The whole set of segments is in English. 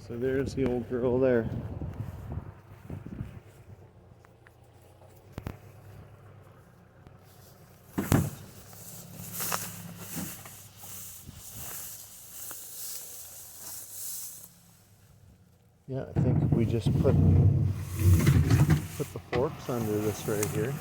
So there's the old girl there. Yeah, I think we just put the forks under this right here.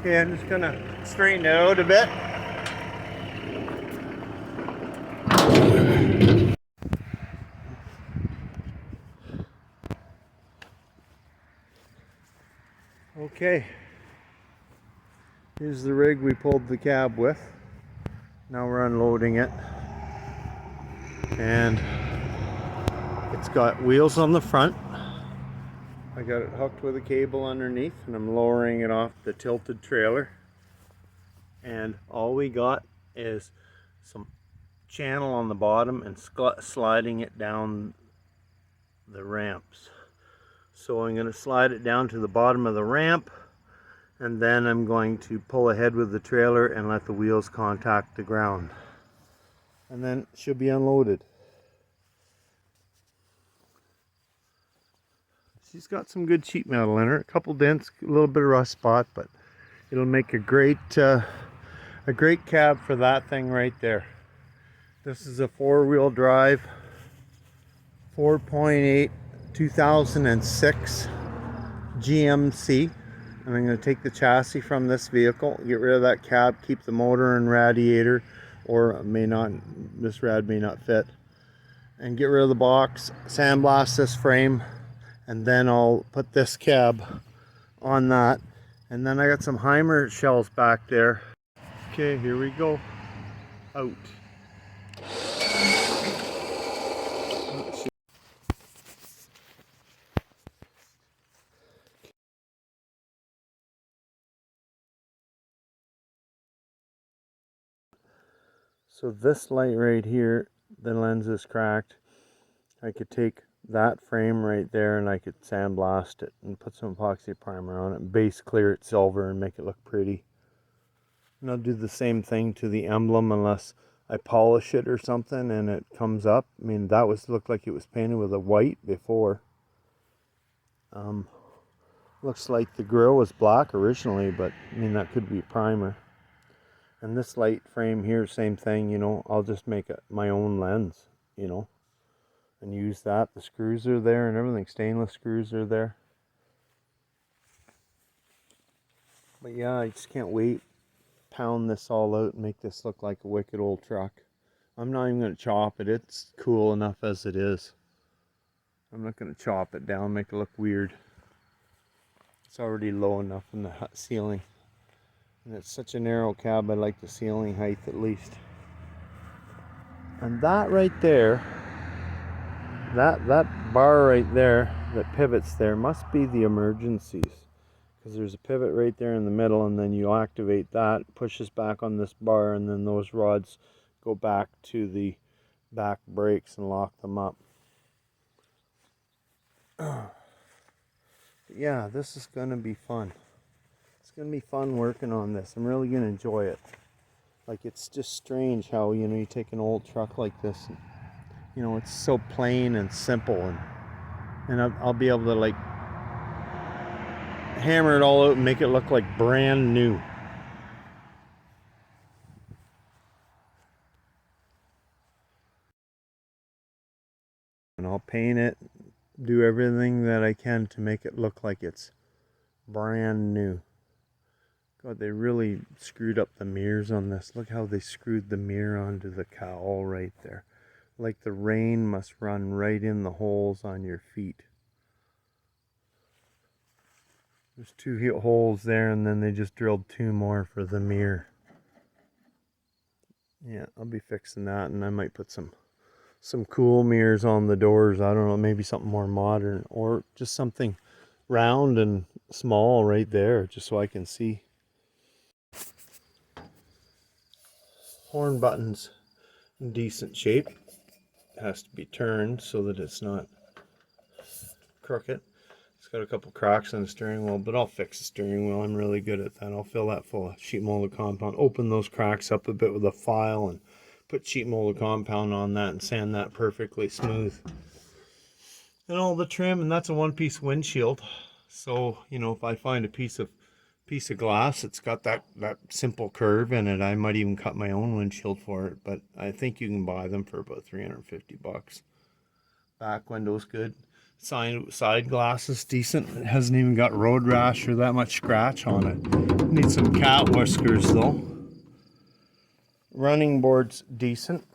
Okay, I'm just gonna straighten it out a bit. Okay, here's the rig we pulled the cab with. Now we're unloading it. And it's got wheels on the front. I got it hooked with a cable underneath, and I'm lowering it off the tilted trailer. And all we got is some channel on the bottom and sliding it down the ramps. So I'm going to slide it down to the bottom of the ramp, and then I'm going to pull ahead with the trailer and let the wheels contact the ground. And then it should be unloaded. She's got some good sheet metal in her, a couple dents, a little bit of rust spot, but it'll make a great cab for that thing right there. This is a four-wheel drive 4.8 2006 GMC, and I'm going to take the chassis from this vehicle, get rid of that cab, keep the motor and radiator, or it may not, this rad may not fit, and get rid of the box, sandblast this frame, and then I'll put this cab on that. And then I got some Hymer shells back there. Okay, here we go. Out. So this light right here, the lens is cracked. I could take that frame right there and I could sandblast it and put some epoxy primer on it and base clear it silver and make it look pretty. And I'll do the same thing to the emblem unless I polish it or something and it comes up. I mean, that looked like it was painted with a white before. Looks like the grill was black originally, but I mean, that could be primer. And this light frame here, same thing, you know, I'll just make my own lens, you know, and use that. The screws are there and everything, stainless screws are there. But yeah, I just can't wait to pound this all out and make this look like a wicked old truck. I'm not even going to chop it, it's cool enough as it is. I'm not going to chop it down, make it look weird. It's already low enough in the ceiling. And it's such a narrow cab, I like the ceiling height at least. And that right there, that bar right there that pivots there must be the emergencies. Because there's a pivot right there in the middle, and then you activate that, pushes back on this bar, and then those rods go back to the back brakes and lock them up. Yeah, this is going to be fun. It's going to be fun working on this. I'm really going to enjoy it. Like, it's just strange how, you know, you take an old truck like this, and, you know, it's so plain and simple, and I'll be able to, like, hammer it all out and make it look like brand new. And I'll paint it, do everything that I can to make it look like it's brand new. God, they really screwed up the mirrors on this. Look how they screwed the mirror onto the cowl right there. Like the rain must run right in the holes on your feet. There's 2 holes there, and then they just drilled 2 more for the mirror. Yeah, I'll be fixing that, and I might put some cool mirrors on the doors. I don't know, maybe something more modern, or just something round and small right there, just so I can see. Horn buttons in decent shape. It has to be turned so that it's not crooked. It's got a couple cracks in the steering wheel, but I'll fix the steering wheel. I'm really good at that. I'll fill that full of sheet molded compound, open those cracks up a bit with a file, and put sheet molded compound on that and sand that perfectly smooth. And all the trim, and that's a one-piece windshield. So, you know, if I find a piece of glass, it's got that simple curve in it, I might even cut my own windshield for it, but I think you can buy them for about $350. Back window's good. Side glass is decent. It hasn't even got road rash or that much scratch on it. Need some cat whiskers though. Running board's decent.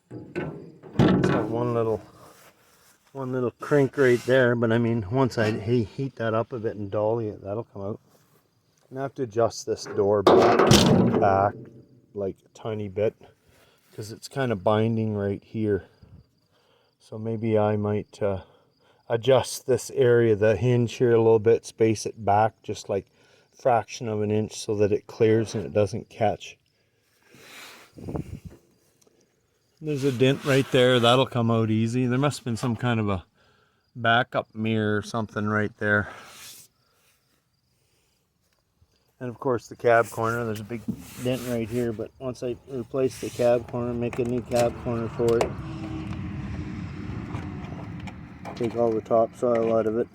It's got one little crink right there, but I mean, once I heat that up a bit and dolly it, that'll come out. I have to adjust this door back like a tiny bit because it's kind of binding right here. So maybe I might adjust this area, the hinge here a little bit, space it back just like a fraction of an inch so that it clears and it doesn't catch. There's a dent right there, that'll come out easy. There must have been some kind of a backup mirror or something right there. And of course the cab corner, there's a big dent right here, but once I replace the cab corner, make a new cab corner for it, take all the topsoil out of it.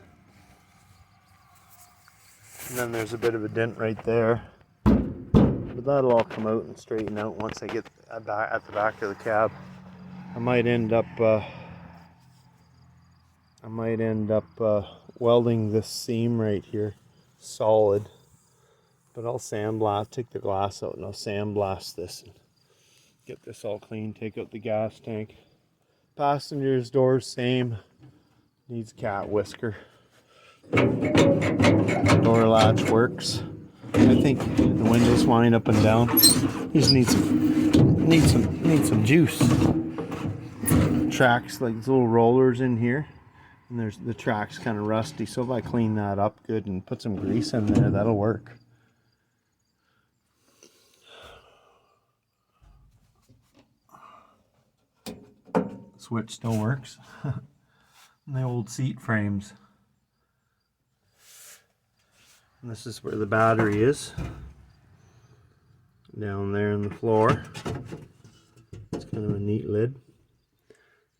And then there's a bit of a dent right there. But that'll all come out and straighten out once I get at the back of the cab. I might end up welding this seam right here solid. But I'll sandblast, take the glass out and I'll sandblast this and get this all clean, take out the gas tank. Passenger's door, same, needs cat whisker. Door latch works. I think the windows wind up and down. These need some juice. Tracks, like little rollers in here, and there's the track's kind of rusty, so if I clean that up good and put some grease in there, that'll work. Switch still works. And the old seat frames. And this is where the battery is. Down there on the floor. It's kind of a neat lid.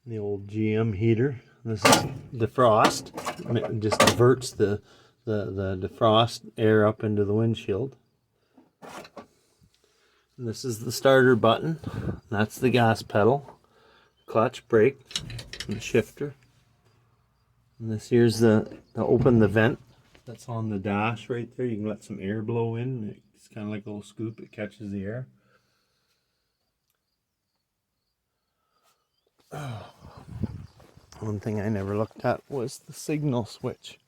The old GM heater. This is defrost. It just diverts the defrost air up into the windshield. And this is the starter button. That's the gas pedal. Clutch, brake, and shifter. And this here's the open the vent that's on the dash right there. You can let some air blow in. It's kind of like a little scoop. It catches the air. One thing I never looked at was the signal switch.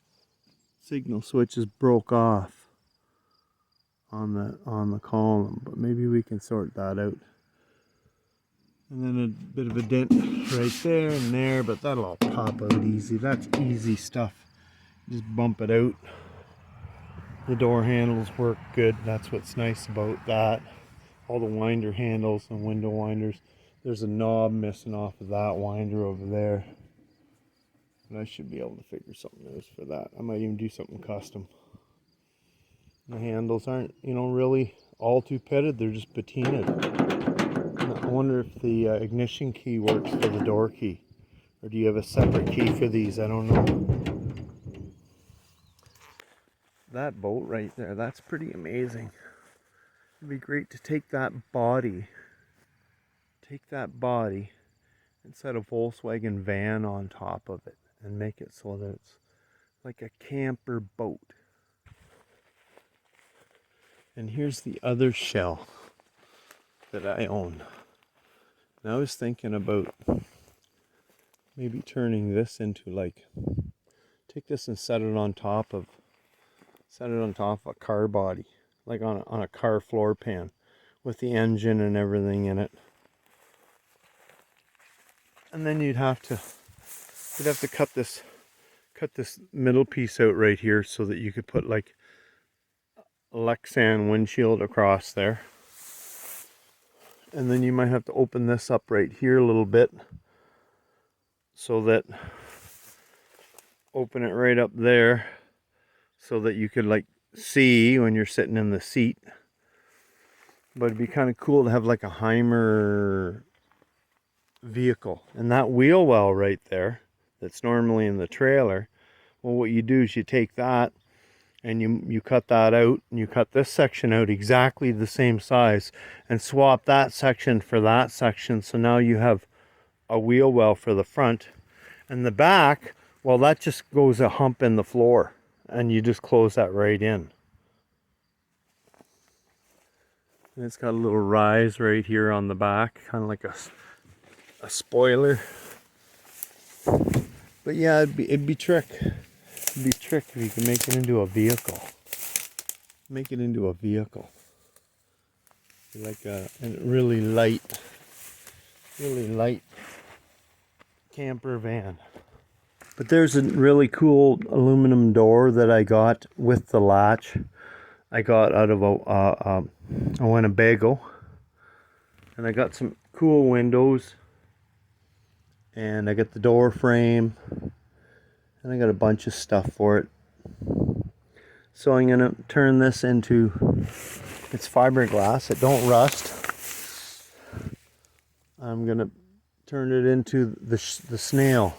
Signal switch is broke off on the column, but maybe we can sort that out. And then a bit of a dent right there and there, but that'll all pop out easy. That's easy stuff. Just bump it out. The door handles work good. That's what's nice about that. All the winder handles and window winders. There's a knob missing off of that winder over there. And I should be able to figure something out for that. I might even do something custom. The handles aren't, you know, really all too pitted. They're just patinaed. I wonder if the ignition key works for the door key. Or do you have a separate key for these? I don't know. That bolt right there, that's pretty amazing. It'd be great to take that body and set a Volkswagen van on top of it and make it so that it's like a camper boat. And here's the other shell that I own. And I was thinking about maybe turning this into, like, take this and set it on top of a car body, like on a car floor pan with the engine and everything in it. And then you'd have to cut this middle piece out right here so that you could put like a Lexan windshield across there. And then you might have to open this up right here a little bit so that, open it right up there so that you could like see when you're sitting in the seat. But it'd be kind of cool to have like a Hymer vehicle. And that wheel well right there that's normally in the trailer, well, what you do is you take that and you cut that out, and you cut this section out exactly the same size and swap that section for that section. So now you have a wheel well for the front. And the back, well, that just goes a hump in the floor and you just close that right in. And it's got a little rise right here on the back, kind of like a spoiler. But yeah, it'd be trick. It'd be trick if you can make it into a vehicle. Make it into a vehicle. Like a really light camper van. But there's a really cool aluminum door that I got with the latch. I got out of a Winnebago. And I got some cool windows. And I got the door frame. And I got a bunch of stuff for it. So I'm going to turn this into, it's fiberglass. It don't rust. I'm going to turn it into the snail.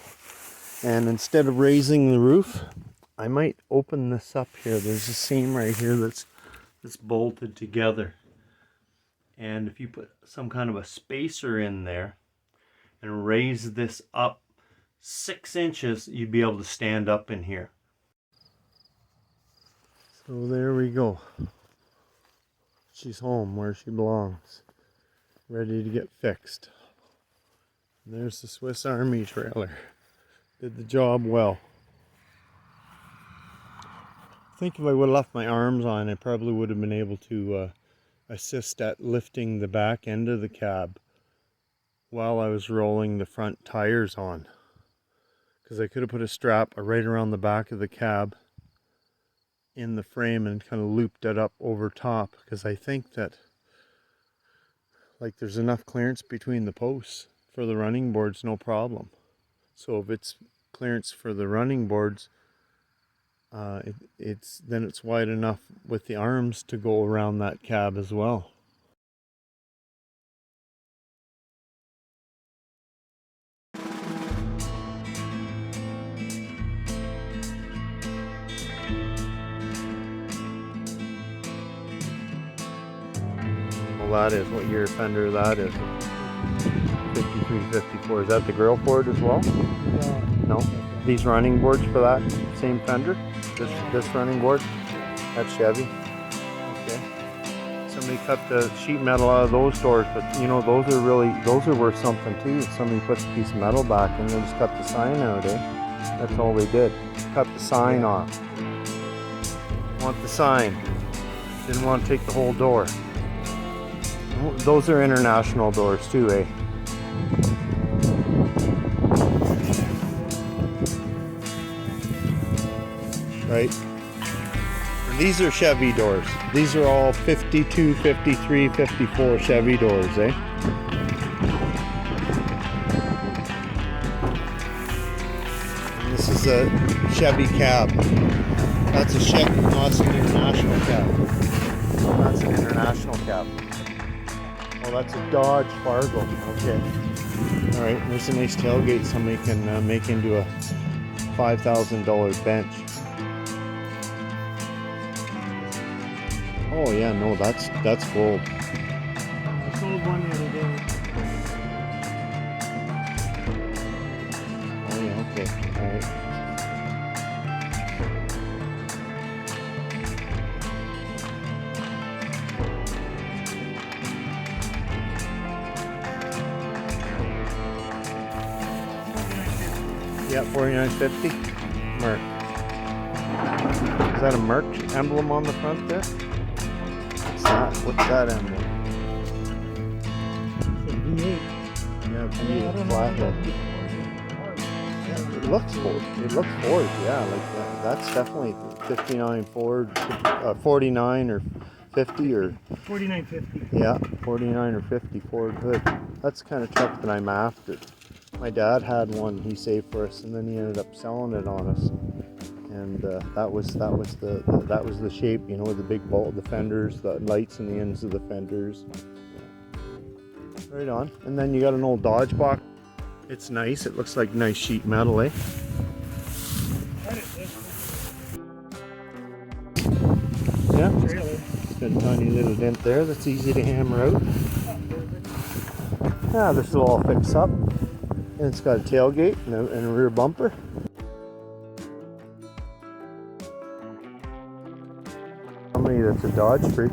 And instead of raising the roof, I might open this up here. There's a seam right here that's bolted together. And if you put some kind of a spacer in there and raise this up 6 inches, you'd be able to stand up in here. So there we go. She's home where she belongs, ready to get fixed. And there's the Swiss Army trailer. Did the job well. I think if I would have left my arms on, I probably would have been able to assist at lifting the back end of the cab while I was rolling the front tires on. Because I could have put a strap right around the back of the cab in the frame and kind of looped it up over top, because I think that like there's enough clearance between the posts for the running boards, no problem. So if it's clearance for the running boards, it's wide enough with the arms to go around that cab as well. Well, that is what year fender that is. 53, 54. Is that the grill board as well? No. These running boards for that same fender? This running board? That's Chevy. Okay. Somebody cut the sheet metal out of those doors, but you know, those are worth something too. If somebody puts a piece of metal back and they just cut the sign out, eh? That's all they did. Cut the sign off. Want the sign. Didn't want to take the whole door. Oh, those are international doors too, eh? Right? And these are Chevy doors. These are all 52, 53, 54 Chevy doors, eh? And this is a Chevy cab. That's a Chevy, no, that's an international cab. That's an international cab. Oh, that's a Dodge Fargo. Okay. Alright, there's a nice tailgate somebody can make into a $5,000 bench. Oh yeah, no, that's gold. I sold one the other day. Oh yeah, okay, alright. Yeah, $49.50. Merc. Is that a Merc emblem on the front there? What's that emblem? V8. Yeah, V8 flathead. Yeah, it looks Ford. It looks Ford. Yeah, like that. That's definitely 59 Ford, 49 or 50 or 49.50. yeah, 49 or 50 Ford hood. That's the kind of truck that I'm after. My dad had one he saved for us, and then he ended up selling it on us. And that was the shape, you know, with the big bolt, the fenders, the lights in the ends of the fenders. Right on. And then you got an old Dodge box. It's nice. It looks like nice sheet metal, eh? Yeah. It's got a tiny little dent there that's easy to hammer out. Yeah, this will all fix up. And it's got a tailgate and a rear bumper. Somebody that's a Dodge freak.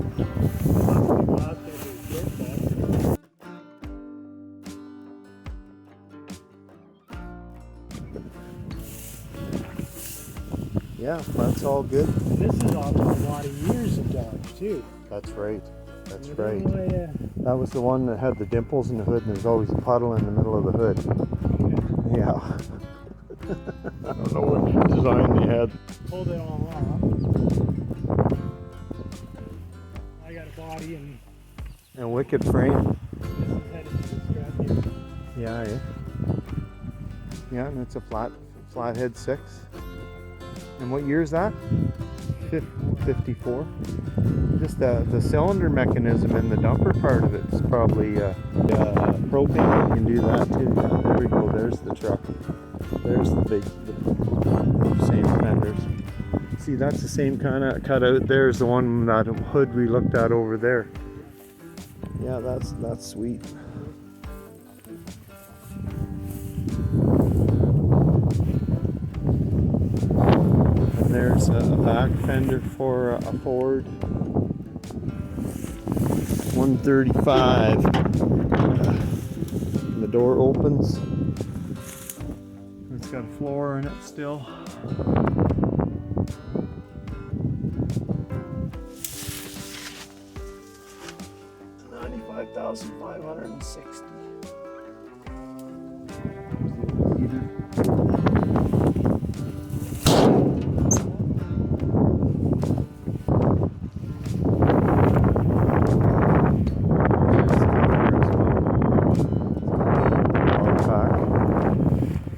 Yeah, that's all good. And this is off a lot of years of Dodge too. That's right. That's right. That was the one that had the dimples in the hood, and there's always a puddle in the middle of the hood. Yeah. I don't know what design they had. Pulled it all off. I got a body and wicked frame. this is headed to the scrap heap. Yeah, yeah. Yeah, and it's a flathead 6. And what year is that? 54. Just the cylinder mechanism and the dumper part of it's probably propane. You can do that too. Yeah, there we go. There's the truck. There's the same fenders. See, that's the same kind of cutout. There's the one, that hood we looked at over there. Yeah, that's sweet. And there's a back fender for a Ford 135. The door opens. It's got a floor in it still. $95,560.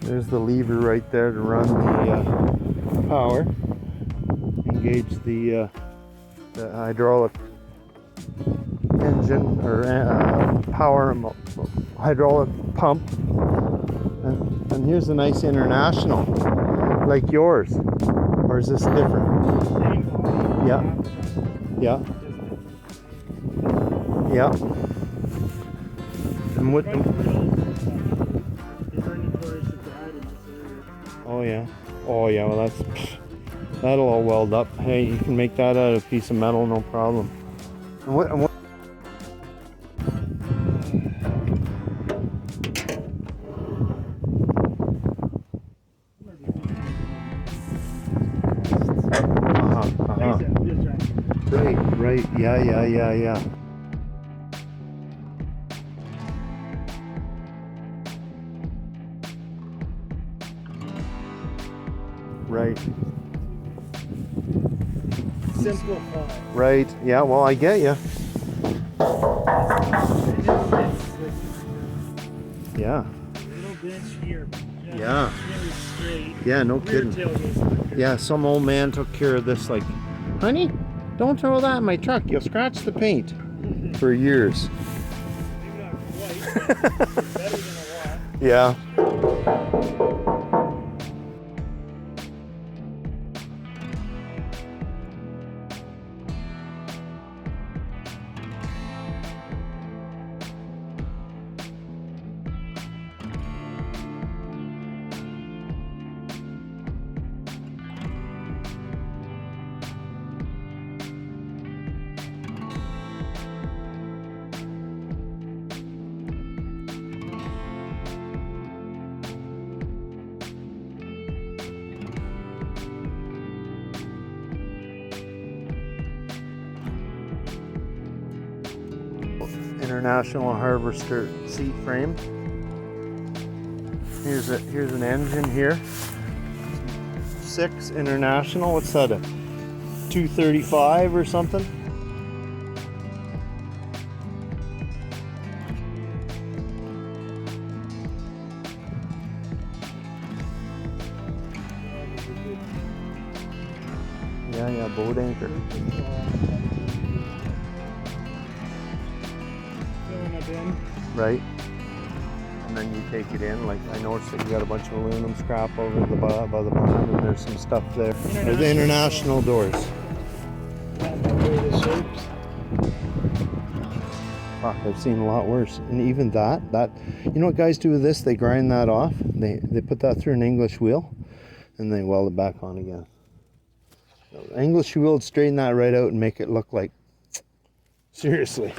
There's the lever right there to run the power. Engage the hydraulic engine or power hydraulic pump. And here's a nice international, like yours. Or is this different? Yeah. Yeah. Yeah. And what? Oh yeah. Oh yeah. Well, that'll all weld up. Hey, you can make that out of a piece of metal, no problem. And what? Right. Right. Yeah. Right. Simplify. Right. Yeah. Well, I get you. Yeah. Little bit here. Yeah. Really straight. Yeah. No Rear kidding. tailgate's under. Yeah. Some old man took care of this. Like, honey, don't throw that in my truck. You'll scratch the paint. For years. Maybe not quite. But better than a lot. Yeah. International Harvester seat frame. Here's an engine here. 6 International. What's that? A 235 or something? Yeah, boat anchor. Filling a bin. Right. And then you take it in. Like, I noticed that you got a bunch of aluminum scrap over the by the barn, and there's some stuff there. They're the international doors. Not the way the shapes. Fuck, I've seen a lot worse. And even that, you know what guys do with this? They grind that off. They put that through an English wheel, and they weld it back on again. English wheel would straighten that right out and make it look like, seriously.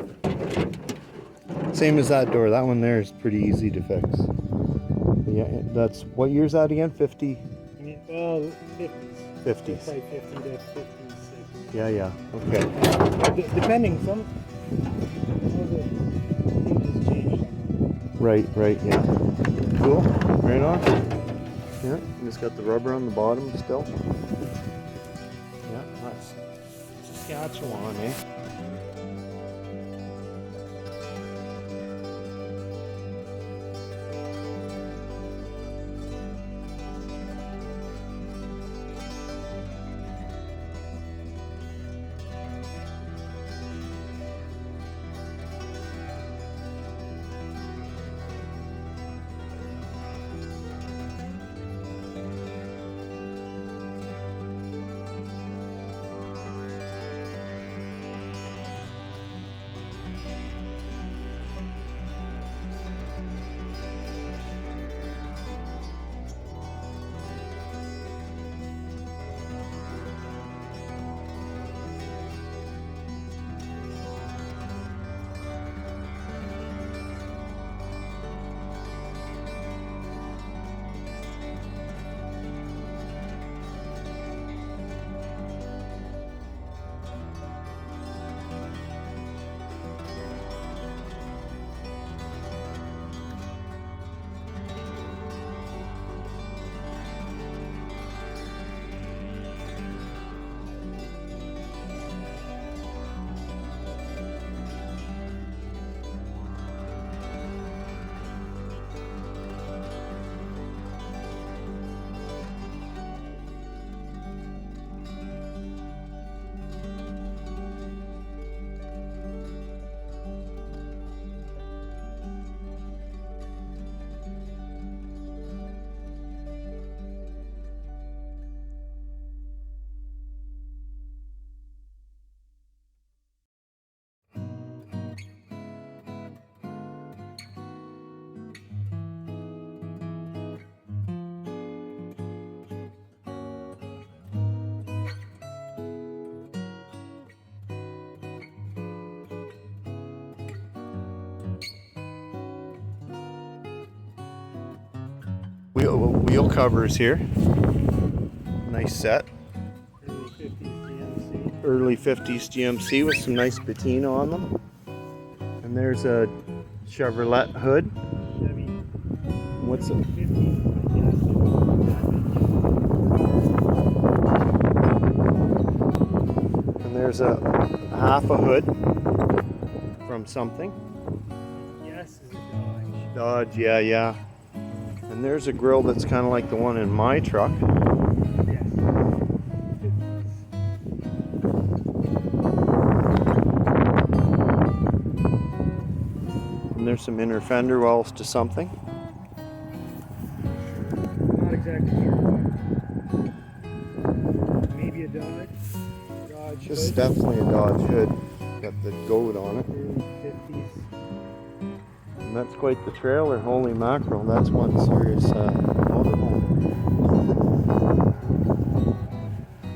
Same as that door. That one there is pretty easy to fix. Yeah, that's, what year's that again? 50? Well, 50s. 50s. Like 50 to 56. Yeah. Okay. Depending, some of the things change. Right. Yeah. Cool. Right on. Yeah. And it's got the rubber on the bottom still. Yeah. Nice. Saskatchewan, eh? Wheel covers here. Nice set. Early 50s GMC. early 50s GMC with some nice patina on them. And there's a Chevrolet hood. Chevy. What's it? 50s. And there's a half a hood from something. Yes, is a Dodge. Dodge, yeah, yeah. And there's a grill that's kind of like the one in my truck. Yes. And there's some inner fender wells to something. Not exactly sure. Maybe a Dodge. Dodge. This is hood. definitely a Dodge hood. Got the goat on it. Early 50s. And that's quite the trailer. Holy mackerel, that's one serious motorhome.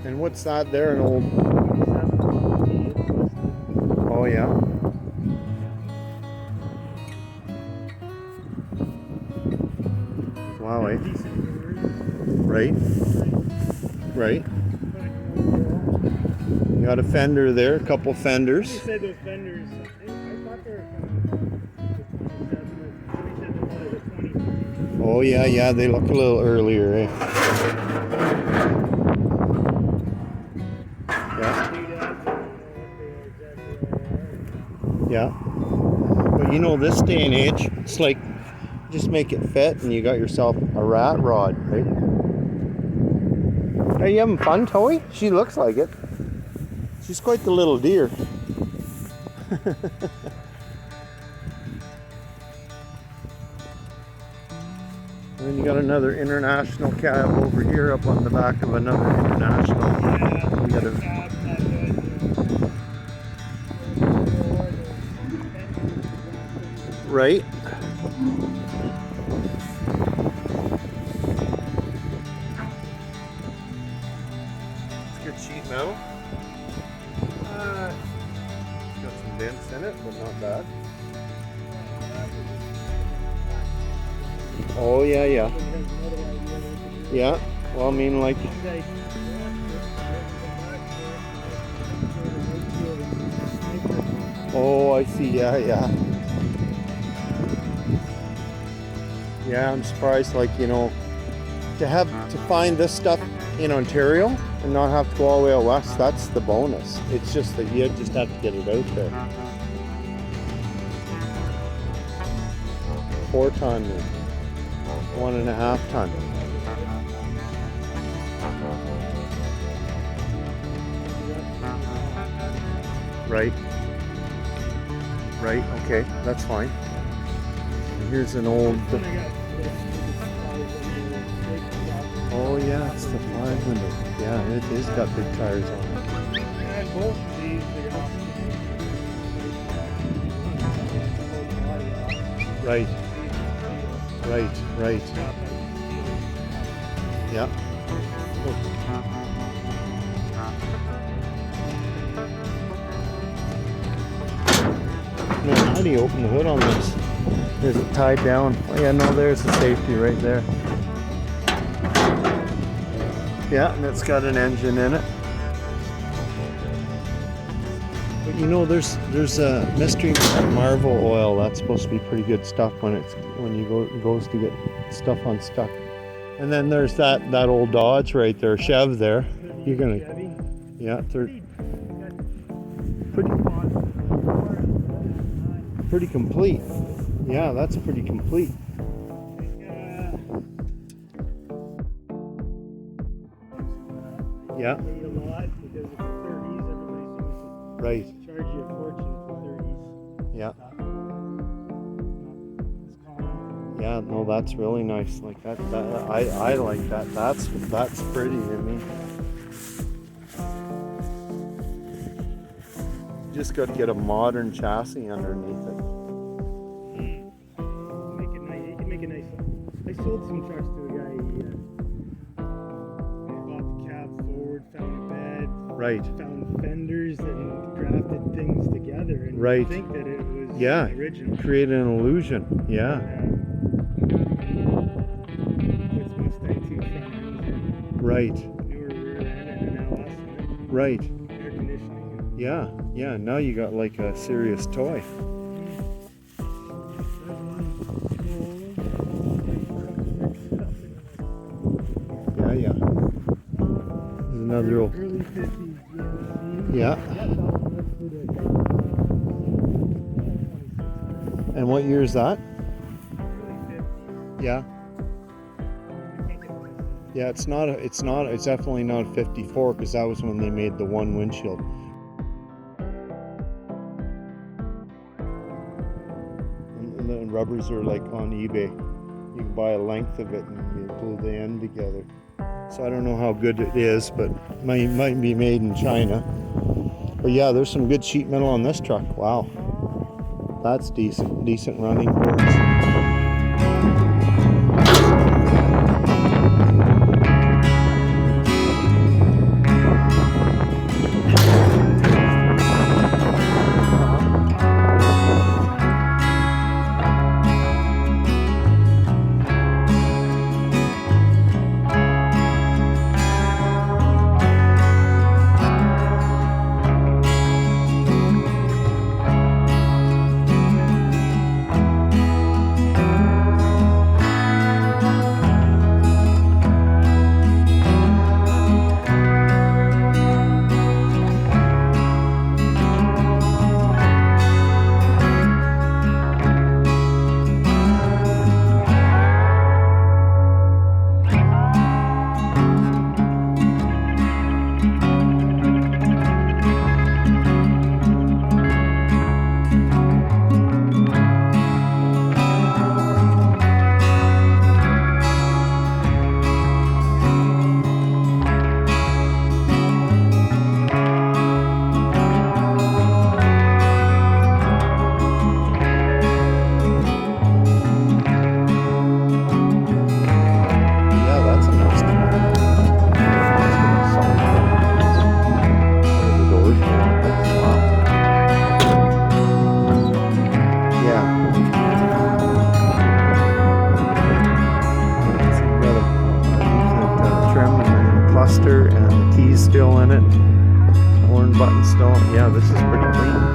And what's that there? An old... 27. Oh yeah. Wow, eh? Right. Right. You got a fender there, a couple fenders. You said those fenders. I thought they were kind of 27. Oh yeah, yeah, they look a little earlier, eh? Yeah. Yeah. But you know, this day and age, it's like just make it fit and you got yourself a rat rod, right? Are you having fun, Toey? She looks like it. She's quite the little deer. And then you got another international cab over here up on the back of another international. We got a, right? It's good sheet metal. Got some dents in it, but not bad. Oh yeah, yeah. Yeah. Well, I mean, like. Oh, I see. Yeah, yeah. Yeah, I'm surprised. Like, you know, to find this stuff in Ontario and not have to go all the way out west. That's the bonus. It's just that you just have to get it out there. 4-ton, 1.5 ton. Right. Right. Okay, that's fine. And here's an old. Oh yeah, it's the 5 window. Yeah, it is got big tires on it. And both of these, Right. Right. Right. Yeah. Now, how do you open the hood on this? Is it tied down? Oh yeah, no, there's the safety right there. Yeah, and it's got an engine in it. But you know, there's a mystery Marvel oil. That's supposed to be pretty good stuff when goes to get stuff unstuck. And then there's that old Dodge right there, Chev there. You're gonna, yeah, pretty complete. Yeah, that's pretty complete. Yeah. Paid a lot because it's 30s. Everybody seems to Right. charge you a fortune for 30s. Yeah. It's common. Yeah. No, that's really nice. Like that. I like that. That's pretty to me. You just got to get a modern chassis underneath it. Make it nice. You can make it nice. I sold some trucks to a guy. He bought the cab forward, found a bed, Right. found fenders, and grafted things together. And Right. I think that it was Yeah. original. Create an illusion. Yeah. It's Mustang 2 front ends, Right. newer rear end, and an LS in it. Right. Air conditioning. Yeah, yeah, now you got like a serious toy. Yeah, yeah. There's another old. Early 50s GMC. Yeah. And what year is that? Yeah. Yeah, it's definitely not 54 because that was when they made the one windshield. And the rubbers are like on eBay. You can buy a length of it and you glue the end together. So I don't know how good it is, but it might be made in China. But yeah, there's some good sheet metal on this truck. Wow. That's decent running parts. And the keys still in it, horn button still. Yeah, this is pretty clean.